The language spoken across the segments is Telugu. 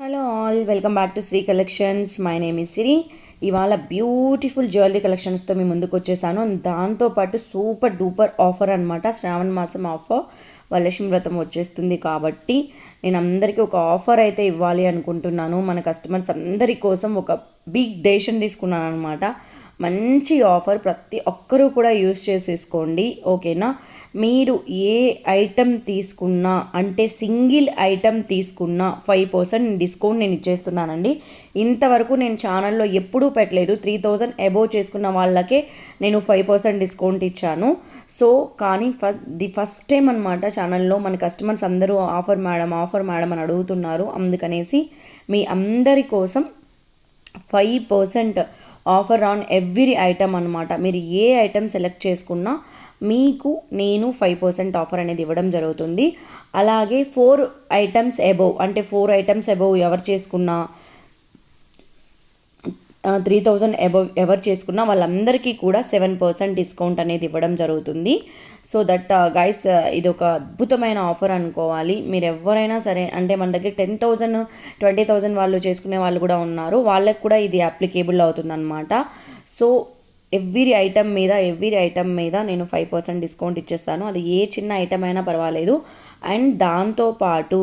Hello all, welcome back to Sri collections. My name is Siri. ఇవాళ బ్యూటిఫుల్ జ్యువెలరీ కలెక్షన్స్తో మీ ముందుకు వచ్చేసాను. దాంతోపాటు సూపర్ డూపర్ ఆఫర్ అనమాట. శ్రావణ మాసం ఆఫర్, వరలక్ష్మి వ్రతం వచ్చేస్తుంది కాబట్టి నేను అందరికీ ఒక ఆఫర్ అయితే ఇవ్వాలి అనుకుంటున్నాను. మన కస్టమర్స్ అందరి కోసం ఒక బిగ్ డెసిషన్ తీసుకున్నాను అనమాట. మంచి ఆఫర్, ప్రతి ఒక్కరూ కూడా యూస్ చేసేసుకోండి, ఓకేనా. మీరు ఏ ఐటెం తీసుకున్నా, అంటే సింగిల్ ఐటెం తీసుకున్నా 5% డిస్కౌంట్ నేను ఇచ్చేస్తున్నానండి. ఇంతవరకు నేను ఛానల్లో ఎప్పుడూ పెట్టలేదు. 3000 అబోవ్ చేసుకున్న వాళ్ళకే నేను 5% డిస్కౌంట్ ఇచ్చాను. సో కానీ ఫస్ట్ టైం అనమాట ఛానల్లో మన కస్టమర్స్ అందరూ ఆఫర్ మేడం అని అడుగుతున్నారు. అందుకనేసి మీ అందరి కోసం 5% ఆఫర్ ఆన్ ఎవ్రీ ఐటమ్ అనమాట. మీరు ఏ ఐటమ్ సెలెక్ట్ చేసుకున్నా మీకు నేను 5% ఆఫర్ అనేది ఇవ్వడం జరుగుతుంది. అలాగే 4 ఐటమ్స్ అబోవ్, అంటే 4 ఐటమ్స్ అబోవ్ ఎవరు చేసుకున్నా, 3000 అబోవ్ ఎవరు చేసుకున్నా వాళ్ళందరికీ కూడా 7% డిస్కౌంట్ అనేది ఇవ్వడం జరుగుతుంది. సో దట్ గైస్, ఇది ఒక అద్భుతమైన ఆఫర్ అనుకోవాలి. మీరు ఎవరైనా సరే, అంటే మన దగ్గర 10,000 20,000 వాళ్ళు చేసుకునే వాళ్ళు కూడా ఉన్నారు. వాళ్ళకి కూడా ఇది అప్లికేబుల్ అవుతుందన్నమాట. సో ఎవ్రీ ఐటమ్ మీద నేను 5% డిస్కౌంట్ ఇచ్చేస్తాను. అది ఏ చిన్న ఐటమ్ అయినా పర్వాలేదు. అండ్ దాంతోపాటు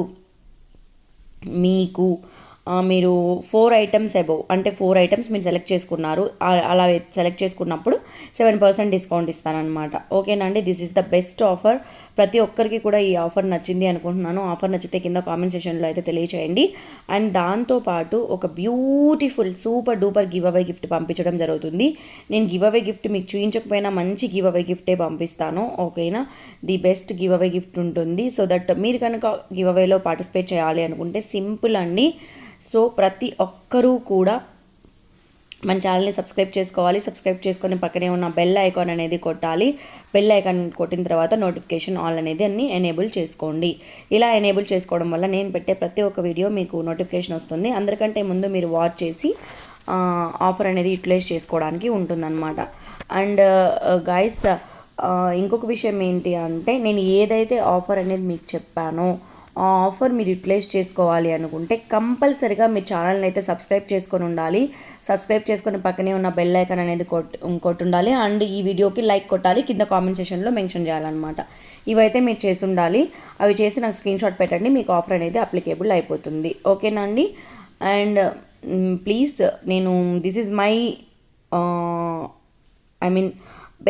మీకు మీరు 4 ఐటమ్స్ అబోవ్, అంటే 4 ఐటమ్స్ మీరు సెలెక్ట్ చేసుకున్నారు, అలా సెలెక్ట్ చేసుకున్నప్పుడు 7% డిస్కౌంట్ ఇస్తానన్నమాట. ఓకేనండి. This is the best offer. ప్రతి ఒక్కరికి కూడా ఈ ఆఫర్ నచ్చింది అనుకుంటున్నాను. ఆఫర్ నచ్చితే కింద కామెంట్ సెక్షన్లో అయితే తెలియచేయండి. అండ్ దాంతోపాటు ఒక beautiful super duper give away gift పంపించడం జరుగుతుంది. నేను గివ్ అవే గిఫ్ట్ మీకు చూపించకపోయినా మంచి గివ్ అవే గిఫ్టే పంపిస్తాను, ఓకేనా. The best give away gift ఉంటుంది. సో దట్ మీరు కనుక గివ్ అవేలో పార్టిసిపేట్ చేయాలి అనుకుంటే సింపుల్ అండి. సో ప్రతి ఒక్కరూ కూడా మన ఛానల్ని సబ్స్క్రైబ్ చేసుకోవాలి. సబ్స్క్రైబ్ చేసుకొని పక్కనే ఉన్న బెల్ ఐకాన్ అనేది కొట్టాలి. బెల్ ఐకాన్ కొట్టిన తర్వాత నోటిఫికేషన్ ఆల్ అనేది అన్ని ఎనేబుల్ చేసుకోండి. ఇలా ఎనేబుల్ చేసుకోవడం వల్ల నేను పెట్టే ప్రతి ఒక్క వీడియో మీకు నోటిఫికేషన్ వస్తుంది. అందరికంటే ముందు మీరు వాచ్ చేసి ఆఫర్ అనేది యూటిలైజ్ చేసుకోవడానికి ఉంటుందన్నమాట. అండ్ గైస్, ఇంకొక విషయం ఏంటి అంటే, నేను ఏదైతే ఆఫర్ అనేది మీకు చెప్పానో ఆ ఆఫర్ మీరు యూటిలైజ్ చేసుకోవాలి అనుకుంటే కంపల్సరిగా మీ ఛానల్ని అయితే సబ్స్క్రైబ్ చేసుకొని ఉండాలి. సబ్స్క్రైబ్ చేసుకొని పక్కనే ఉన్న బెల్ ఐకాన్ అనేది కొట్టుండాలి. అండ్ ఈ వీడియోకి లైక్ కొట్టాలి, కింద కామెంట్ సెక్షన్లో మెన్షన్ చేయాలన్నమాట. ఇవైతే మీరు చేసి ఉండాలి. అవి చేసి నాకు స్క్రీన్ షాట్ పెట్టండి, మీకు ఆఫర్ అనేది అప్లికేబుల్ అయిపోతుంది, ఓకేనా అండి. అండ్ ప్లీజ్, నేను దిస్ ఈజ్ మై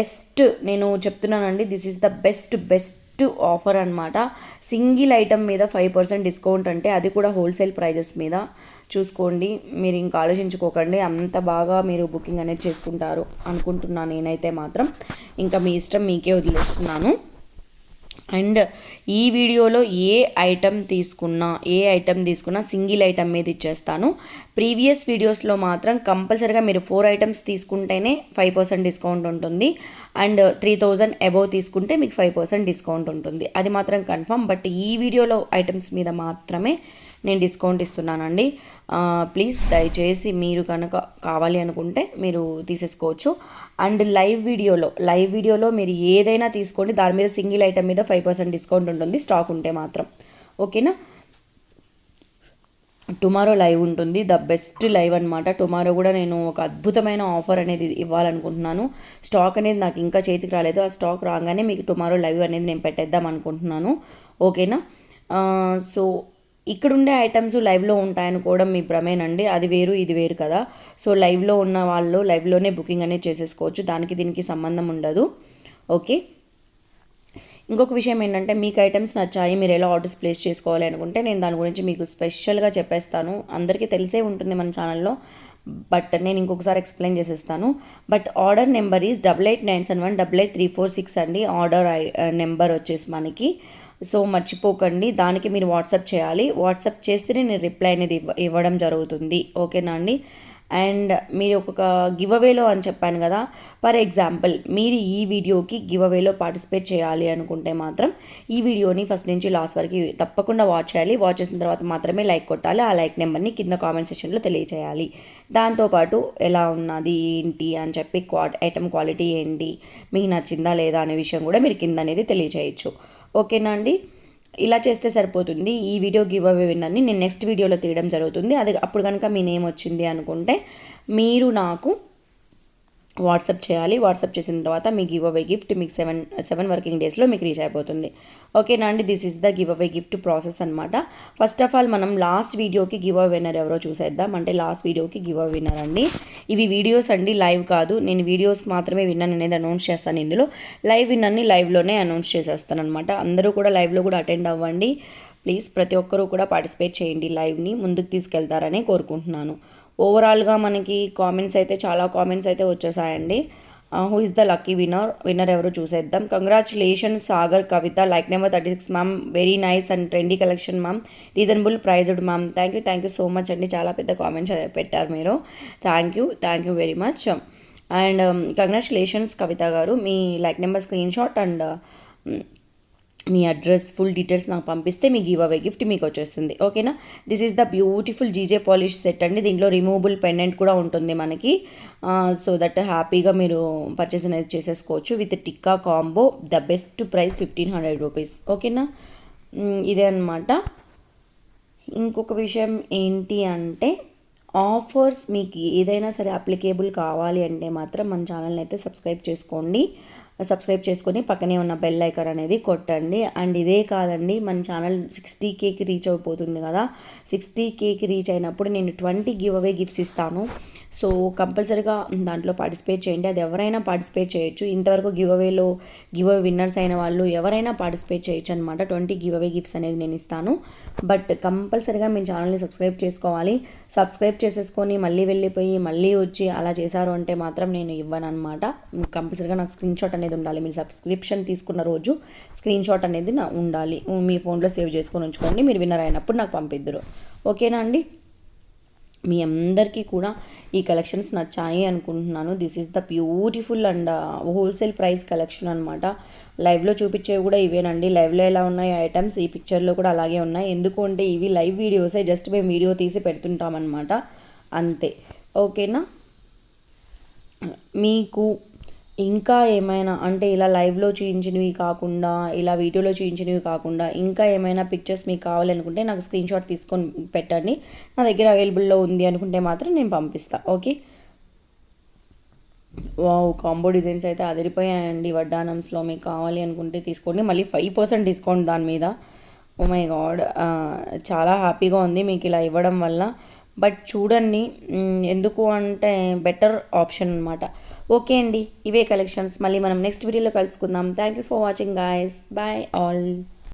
బెస్ట్ నేను చెప్తున్నానండి. This is the best offer అనమాట. సింగిల్ ఐటమ్ మీద 5% డిస్కౌంట్, అంటే అది కూడా హోల్సేల్ ప్రైజెస్ మీద. చూసుకోండి, మీరు ఇంకా ఆలోచించుకోకండి. అంత బాగా మీరు బుకింగ్ అనేది చేసుకుంటారు అనుకుంటున్నాను నేనైతే మాత్రం. ఇంకా మీ ఇష్టం, మీకే వదిలేస్తున్నాను. అండ్ ఈ వీడియోలో ఏ ఐటమ్ తీసుకున్నా సింగిల్ ఐటమ్ మీద ఇచ్చేస్తాను. ప్రీవియస్ వీడియోస్లో మాత్రం కంపల్సరీగా మీరు 4 ఐటమ్స్ తీసుకుంటేనే 5% డిస్కౌంట్ ఉంటుంది. అండ్ 3000 అబోవ్ తీసుకుంటే మీకు 5% డిస్కౌంట్ ఉంటుంది, అది మాత్రం కన్ఫర్మ్. బట్ ఈ వీడియోలో ఐటమ్స్ మీద మాత్రమే నేను డిస్కౌంట్ ఇస్తున్నానండి. ప్లీజ్ దయచేసి మీరు కనుక కావాలి అనుకుంటే మీరు తీసేసుకోవచ్చు. అండ్ లైవ్ వీడియోలో మీరు ఏదైనా తీసుకోండి, దాని మీద సింగిల్ ఐటమ్ మీద 5% డిస్కౌంట్ ఉంటుంది, స్టాక్ ఉంటే మాత్రం, ఓకేనా. టుమారో లైవ్ ఉంటుంది, ద బెస్ట్ లైవ్ అనమాట. టుమారో కూడా నేను ఒక అద్భుతమైన ఆఫర్ అనేది ఇవ్వాలనుకుంటున్నాను. స్టాక్ అనేది నాకు ఇంకా చేతికి రాలేదు. ఆ స్టాక్ రాగానే మీకు టుమారో లైవ్ అనేది నేను పెట్టేద్దాం అనుకుంటున్నాను, ఓకేనా. సో ఇక్కడ ఉండే ఐటమ్స్ లైవ్లో ఉంటాయనుకోవడం మీ భ్రమేనండి. అది వేరు, ఇది వేరు కదా. సో లైవ్లో ఉన్న వాళ్ళు లైవ్లోనే బుకింగ్ అనేది చేసేసుకోవచ్చు, దానికి దీనికి సంబంధం ఉండదు, ఓకే. ఇంకొక విషయం ఏంటంటే, మీకు ఐటమ్స్ నచ్చాయి, మీరు ఎలా ఆర్డర్స్ ప్లేస్ చేసుకోవాలి అనుకుంటే నేను దాని గురించి మీకు స్పెషల్గా చెప్పేస్తాను. అందరికీ తెలిసే ఉంటుంది మన ఛానల్లో, బట్ నేను ఇంకొకసారి ఎక్స్ప్లెయిన్ చేసేస్తాను. బట్ ఆర్డర్ నెంబర్ ఈజ్ 8897188346 అండి. ఆర్డర్ నెంబర్ వచ్చేసి మనకి. సో మర్చిపోకండి, దానికి మీరు వాట్సాప్ చేయాలి. వాట్సాప్ చేస్తేనే నేను రిప్లై అనేది ఇవ్వడం జరుగుతుంది, ఓకేనా అండి. అండ్ మీరు ఒక గివ్ అవేలో అని చెప్పాను కదా, ఫర్ ఎగ్జాంపుల్ మీరు ఈ వీడియోకి గివ్ అవేలో పార్టిసిపేట్ చేయాలి అనుకుంటే మాత్రం ఈ వీడియోని ఫస్ట్ నుంచి లాస్ట్ వరకు తప్పకుండా వాచ్ చేయాలి. వాచ్ చేసిన తర్వాత మాత్రమే లైక్ కొట్టాలి. ఆ లైక్ నెంబర్ని కింద కామెంట్ సెక్షన్లో తెలియచేయాలి. దాంతోపాటు ఎలా ఉన్నది ఏంటి అని చెప్పి ఐటమ్ క్వాలిటీ ఏంటి, మీకు నచ్చిందా లేదా అనే విషయం కూడా మీరు కింద అనేది తెలియచేయచ్చు, ఓకేనా అండి. ఇలా చేస్తే సరిపోతుంది. ఈ వీడియో గివ్ అవే విన్నర్ని నేను నెక్స్ట్ వీడియోలో తీయడం జరుగుతుంది. అది అప్పుడు కనుక మీ నేమ్ వచ్చింది అనుకుంటే మీరు నాకు వాట్సాప్ చేయాలి. వాట్సాప్ చేసిన తర్వాత మీ గివ్ అవే గిఫ్ట్ మీకు సెవెన్ వర్కింగ్ డేస్లో మీకు రీచ్ అయిపోతుంది. ఓకేనా అండి, this is the give away gift process అనమాట. ఫస్ట్ ఆఫ్ ఆల్ మనం లాస్ట్ వీడియోకి గివ్ అవే విన్నర్ ఎవరో చూసేద్దాం. అంటే లాస్ట్ వీడియోకి గివ్ అవే విన్నర్ అండి. ఇవి వీడియోస్ అండి, లైవ్ కాదు. నేను వీడియోస్ మాత్రమే విన్నర్ అనేది అనౌన్స్ చేస్తాను. ఇందులో లైవ్ విన్నర్ని లైవ్లోనే అనౌన్స్ చేసేస్తాను అనమాట. అందరూ కూడా లైవ్లో కూడా అటెండ్ అవ్వండి ప్లీజ్. ప్రతి ఒక్కరూ కూడా పార్టిసిపేట్ చేయండి, లైవ్ని ముందుకు తీసుకెళ్తారని కోరుకుంటున్నాను. ఓవరాల్గా మనకి కామెంట్స్ అయితే చాలా కామెంట్స్ అయితే వచ్చేసాయండి. Who is the lucky winner ఎవరో చూసేద్దాం. Congratulations Sagar Kavitha, like number 36 ma'am, very nice and trendy collection ma'am, reasonable priced ma'am. Thank you so much అండి. చాలా పెద్ద కామెంట్స్ పెట్టారు మీరు. Thank you very much. And congratulations Kavitha గారు. మీ like number screenshot and మీ అడ్రస్ ఫుల్ డీటెయిల్స్ నాకు పంపిస్తే మీ గివ్ అవే గిఫ్ట్ మీకు వచ్చేస్తుంది. ఓకేనా, this is the beautiful GJ polish set అండి. దీంట్లో రిమూవబుల్ పెండెంట్ కూడా ఉంటుంది మనకి. సో దట్ హ్యాపీగా మీరు పర్చేస్ అనేది చేసేసుకోవచ్చు with tikka combo. The best price 1500 rupees. ఓకేనా, ఇదే అనమాట. ఇంకొక విషయం ఏంటి అంటే ఆఫర్స్ మీకు ఏదైనా సరే అప్లికేబుల్ కావాలి అంటే మాత్రం మన ఛానల్ని అయితే సబ్స్క్రైబ్ చేసుకోండి. సబ్స్క్రైబ్ చేసుకొని పక్కనే ఉన్న బెల్ ఐకాన్ అనేది కొట్టండి. అండ్ ఇదే కాదండి, మన ఛానల్ 60Kకి రీచ్ అయిపోతుంది కదా. 60Kకి రీచ్ అయినప్పుడు నేను 20 గివ్ అవే గిఫ్ట్స్ ఇస్తాను. సో కంపల్సరీగా దాంట్లో పార్టిసిపేట్ చేయండి. అది ఎవరైనా పార్టిసిపేట్ చేయొచ్చు. ఇంతవరకు గివ్ అవే విన్నర్స్ అయిన వాళ్ళు ఎవరైనా పార్టిసిపేట్ చేయొచ్చు అనమాట. 20 గివ్ అవే గిఫ్ట్స్ అనేది నేను ఇస్తాను. బట్ కంపల్సరీగా మీ ఛానల్ని సబ్స్క్రైబ్ చేసుకోవాలి. సబ్స్క్రైబ్ చేసేసుకొని మళ్ళీ వెళ్ళిపోయి మళ్ళీ వచ్చి అలా చేశారు అంటే మాత్రం నేను ఇవ్వను అనమాట. కంపల్సరీగా నాకు స్క్రీన్ షాట్ అనేది ఉండాలి. మీరు సబ్స్క్రిప్షన్ తీసుకున్న రోజు స్క్రీన్ షాట్ అనేది ఉండాలి. మీ ఫోన్లో సేవ్ చేసుకొని ఉంచుకోండి. మీరు విన్నర్ అయినప్పుడు నాకు పంపిద్దురు. ఓకేనా అండి, మీ అందరికీ కూడా ఈ కలెక్షన్స్ నచ్చాయి అనుకుంటున్నాను. This is the beautiful and wholesale price collection అనమాట. లైవ్లో చూపించేవి కూడా ఇవేనండి. లైవ్లో ఎలా ఉన్నాయి ఐటమ్స్ ఈ పిక్చర్లో కూడా అలాగే ఉన్నాయి. ఎందుకు అంటే ఇవి లైవ్ వీడియోసే, జస్ట్ మేము వీడియో తీసి పెడుతుంటామన్నమాట అంతే. ఓకేనా, మీకు ఇంకా ఏమైనా అంటే ఇలా లైవ్లో చూపించినవి కాకుండా, ఇలా వీడియోలో చూపించినవి కాకుండా ఇంకా ఏమైనా పిక్చర్స్ మీకు కావాలనుకుంటే నాకు స్క్రీన్ షాట్ తీసుకొని పెట్టండి. నా దగ్గర అవైలబుల్లో ఉంది అనుకుంటే మాత్రం నేను పంపిస్తాను. ఓకే, వావ్, కాంబో డిజైన్స్ అయితే అదిరిపోయాయండి. వడ్డానంస్లో మీకు కావాలి అనుకుంటే తీసుకోండి. మళ్ళీ 5% డిస్కౌంట్ దాని మీద. ఓ మై గాడ్, చాలా హ్యాపీగా ఉంది మీకు ఇలా ఇవ్వడం వల్ల. బట్ చూడండి, ఎందుకు అంటే బెటర్ ఆప్షన్ అనమాట. ఓకే అండి, ఇవే కలెక్షన్స్. మళ్ళీ మనం నెక్స్ట్ వీడియోలో కలుసుకుందాం. Thank you for watching guys. Bye all.